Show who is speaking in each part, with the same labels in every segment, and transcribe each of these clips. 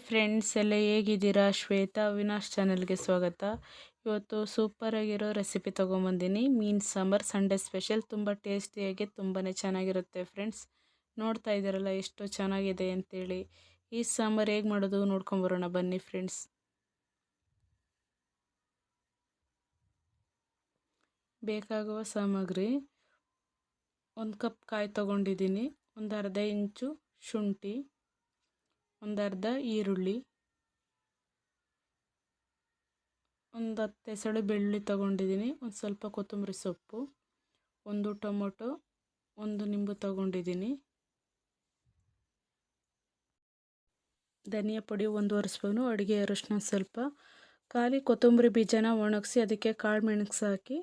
Speaker 1: Friends ಎಲ್ಲ ಹೇಗಿದ್ದೀರಾ? ಶ್ವೇತಾ ಅವಿನಾಶ್ ಚಾನಲ್ಗೆ ಸ್ವಾಗತ. ಇವತ್ತು ಸೂಪರಾಗಿರೋ ರೆಸಿಪಿ ತೊಗೊಂಬಂದಿನಿ. ಮೀನು ಸಾಂಬಾರು ಸಂಡೇ ಸ್ಪೆಷಲ್. ತುಂಬ ಟೇಸ್ಟಿಯಾಗಿ ತುಂಬಾ ಚೆನ್ನಾಗಿರುತ್ತೆ ಫ್ರೆಂಡ್ಸ್. ನೋಡ್ತಾ ಇದ್ದೀರಲ್ಲ ಎಷ್ಟು ಚೆನ್ನಾಗಿದೆ ಅಂತೇಳಿ. ಈ ಸಾಂಬಾರು ಹೇಗೆ ಮಾಡೋದು ನೋಡ್ಕೊಂಬರೋಣ ಬನ್ನಿ ಫ್ರೆಂಡ್ಸ್. ಬೇಕಾಗುವ ಸಾಮಗ್ರಿ: 1 ಕಪ್ ಕಾಯಿ ತೊಗೊಂಡಿದ್ದೀನಿ, ಒಂದು ಅರ್ಧ ಇಂಚು ಶುಂಠಿ, ಒಂದು ಅರ್ಧ ಈರುಳ್ಳಿ, ಒಂದು 10 ಎಸಳು ಬೆಳ್ಳುಳ್ಳಿ ತೊಗೊಂಡಿದ್ದೀನಿ, ಒಂದು ಸ್ವಲ್ಪ ಕೊತ್ತಂಬರಿ ಸೊಪ್ಪು, ಒಂದು ಟೊಮೊಟೊ, ಒಂದು ನಿಂಬು ತೊಗೊಂಡಿದ್ದೀನಿ, ಧನಿಯಾ ಪುಡಿ 1.5 ಸ್ಪೂನು, ಅಡುಗೆ ಅರಿಶಿನ ಸ್ವಲ್ಪ, ಖಾಲಿ ಕೊತ್ತಂಬರಿ ಬೀಜನ ಒಣಗಿಸಿ ಅದಕ್ಕೆ ಕಾಳು ಮೆಣಸು ಹಾಕಿ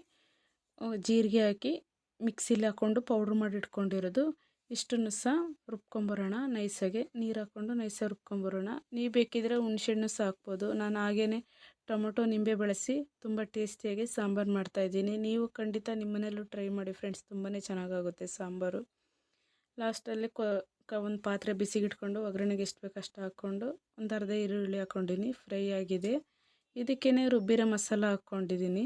Speaker 1: ಜೀರಿಗೆ ಹಾಕಿ ಮಿಕ್ಸಿಲಿ ಹಾಕ್ಕೊಂಡು ಪೌಡ್ರ್ ಮಾಡಿ ಇಟ್ಕೊಂಡಿರೋದು. ಇಷ್ಟನ್ನು ಸಹ ರುಬ್ಕೊಂಬರೋಣ ನೈಸಾಗೆ. ನೀರು ಹಾಕ್ಕೊಂಡು ನೈಸಾಗಿ ರುಬ್ಕೊಂಬರೋಣ. ನೀವು ಬೇಕಿದ್ರೆ ಹುಣಸೆಹಣ್ಣು ಸಹ ಹಾಕ್ಬೋದು. ನಾನು ಹಾಗೇ ಟೊಮೊಟೊ ನಿಂಬೆ ಬಳಸಿ ತುಂಬ ಟೇಸ್ಟಿಯಾಗಿ ಸಾಂಬಾರು ಮಾಡ್ತಾಯಿದ್ದೀನಿ. ನೀವು ಖಂಡಿತ ನಿಮ್ಮನೆಯಲ್ಲೂ ಟ್ರೈ ಮಾಡಿ ಫ್ರೆಂಡ್ಸ್, ತುಂಬಾ ಚೆನ್ನಾಗಾಗುತ್ತೆ ಸಾಂಬಾರು. ಲಾಸ್ಟಲ್ಲಿ ಒಂದು ಪಾತ್ರೆ ಬಿಸಿಗಿಟ್ಕೊಂಡು ಒಗ್ಗರಣೆಗೆ ಎಷ್ಟು ಬೇಕು ಅಷ್ಟು ಹಾಕ್ಕೊಂಡು ಒಂದು ಅರ್ಧ ಈರುಳ್ಳಿ ಹಾಕ್ಕೊಂಡಿನಿ, ಫ್ರೈ ಆಗಿದೆ. ಇದಕ್ಕೇ ರುಬ್ಬಿರೋ ಮಸಾಲ ಹಾಕ್ಕೊಂಡಿದ್ದೀನಿ.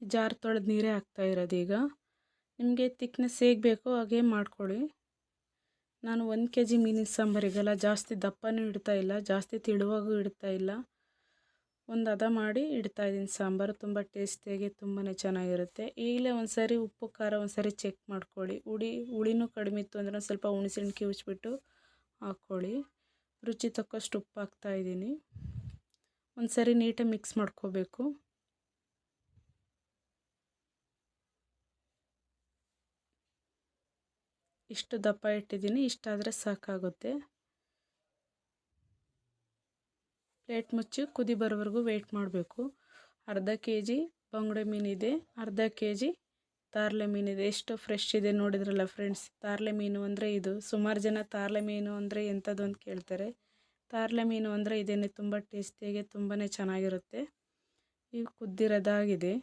Speaker 1: ಜಾರ್ ತೊಳೆದು ನೀರೇ ಹಾಕ್ತಾ ಇರೋದು. ಈಗ ನಿಮಗೆ ತಿಕ್ನೆಸ್ ಹೇಗೆ ಬೇಕೋ ಹಾಗೆ ಮಾಡ್ಕೊಳ್ಳಿ. ನಾನು 1 kg ಮೀನಿನ ಸಾಂಬಾರಿಗೆಲ್ಲ ಜಾಸ್ತಿ ದಪ್ಪನೂ ಇಡ್ತಾ ಇಲ್ಲ, ಜಾಸ್ತಿ ತಿಳುವಾಗೂ ಇಡ್ತಾ ಇಲ್ಲ. ಒಂದು ಹದ ಮಾಡಿ ಇಡ್ತಾ ಇದ್ದೀನಿ ಸಾಂಬಾರು. ತುಂಬ ಟೇಸ್ಟಿಯಾಗಿ ತುಂಬಾ ಚೆನ್ನಾಗಿರುತ್ತೆ. ಈಗಲೇ ಒಂದು ಸಾರಿ ಉಪ್ಪು ಖಾರ ಒಂದು ಸಾರಿ ಚೆಕ್ ಮಾಡ್ಕೊಳ್ಳಿ. ಹುಳಿನೂ ಕಡಿಮೆ ಇತ್ತು ಅಂದರೆ ಸ್ವಲ್ಪ ಹುಣಸೆಹಣ್ಣು ಕಿವುಚ್ಬಿಟ್ಟು ಹಾಕ್ಕೊಳ್ಳಿ. ರುಚಿ ತಕ್ಕಷ್ಟು ಉಪ್ಪು ಹಾಕ್ತಾಯಿದ್ದೀನಿ. ಒಂದು ಸಾರಿ ನೀಟಾಗಿ ಮಿಕ್ಸ್ ಮಾಡ್ಕೋಬೇಕು. ಇಷ್ಟು ದಪ್ಪ ಇಟ್ಟಿದ್ದೀನಿ, ಇಷ್ಟಾದರೆ ಸಾಕಾಗುತ್ತೆ. ಪ್ಲೇಟ್ ಮುಚ್ಚಿ ಕುದಿ ಬರೋವರೆಗೂ ವೆಯ್ಟ್ ಮಾಡಬೇಕು. ಅರ್ಧ kg ಬಂಗುಡೆ ಮೀನಿದೆ, ಅರ್ಧ kg ತಾರ್ಲೆ ಮೀನಿದೆ. ಎಷ್ಟು ಫ್ರೆಶ್ ಇದೆ ನೋಡಿದ್ರಲ್ಲ ಫ್ರೆಂಡ್ಸ್. ತಾರ್ಲೆ ಮೀನು ಅಂದರೆ ಇದು. ಸುಮಾರು ಜನ ತಾರ್ಲೆ ಮೀನು ಅಂದರೆ ಎಂಥದ್ದು ಅಂತ ಕೇಳ್ತಾರೆ. ತಾರ್ಲೆ ಮೀನು ಅಂದರೆ ಇದೇನೆ. ತುಂಬ ಟೇಸ್ಟಿಯಾಗಿ ತುಂಬಾ ಚೆನ್ನಾಗಿರುತ್ತೆ. ಈಗ ಕುದ್ದಿರೋದಾಗಿದೆ.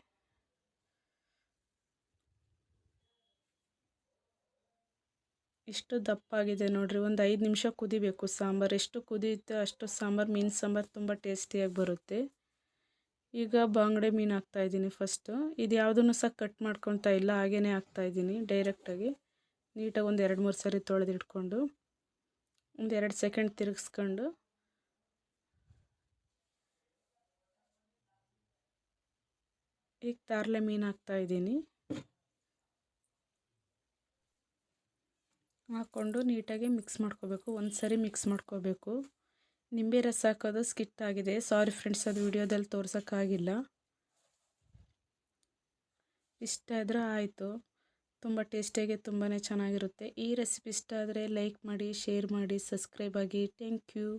Speaker 1: ಇಷ್ಟು ದಪ್ಪಾಗಿದೆ ನೋಡಿರಿ. ಒಂದು 5 ನಿಮಿಷ ಕುದಿಬೇಕು ಸಾಂಬಾರು. ಎಷ್ಟು ಕುದಿಯುತ್ತೆ ಅಷ್ಟು ಸಾಂಬಾರು, ಮೀನು ಸಾಂಬಾರು ತುಂಬ ಟೇಸ್ಟಿಯಾಗಿ ಬರುತ್ತೆ. ಈಗ ಬಂಗುಡೆ ಮೀನು ಹಾಕ್ತಾಯಿದ್ದೀನಿ ಫಸ್ಟು. ಇದು ಯಾವುದನ್ನು ಸಹ ಕಟ್ ಮಾಡ್ಕೊತಾ ಇಲ್ಲ, ಹಾಗೇ ಹಾಕ್ತಾಯಿದ್ದೀನಿ ಡೈರೆಕ್ಟಾಗಿ. ನೀಟಾಗಿ ಒಂದು 2-3 ಸರಿ ತೊಳೆದಿಟ್ಕೊಂಡು ಒಂದು 2 ಸೆಕೆಂಡ್ ತಿರುಗಿಸ್ಕೊಂಡು ಈಗ ತಾರ್ಲೆ ಮೀನು ಹಾಕ್ತಾಯಿದ್ದೀನಿ. ಹಾಕ್ಕೊಂಡು ನೀಟಾಗಿ ಮಿಕ್ಸ್ ಮಾಡ್ಕೋಬೇಕು. ಒಂದು ಸರಿ ಮಿಕ್ಸ್ ಮಾಡ್ಕೋಬೇಕು. ನಿಂಬೆ ರಸ ಹಾಕೋದು ಸ್ಕಿಟ್ ಆಗಿದೆ, ಸಾರಿ ಫ್ರೆಂಡ್ಸ್, ಅದು ವಿಡಿಯೋದಲ್ಲಿ ತೋರ್ಸೋಕ್ಕಾಗಿಲ್ಲ. ಇಷ್ಟ ಆದರೆ ಆಯಿತು. ತುಂಬ ಟೇಸ್ಟಿಯಾಗಿ ತುಂಬಾ ಚೆನ್ನಾಗಿರುತ್ತೆ. ಈ ರೆಸಿಪಿ ಇಷ್ಟ ಆದರೆ ಲೈಕ್ ಮಾಡಿ, ಶೇರ್ ಮಾಡಿ, ಸಬ್ಸ್ಕ್ರೈಬ್ ಆಗಿ. Thank you.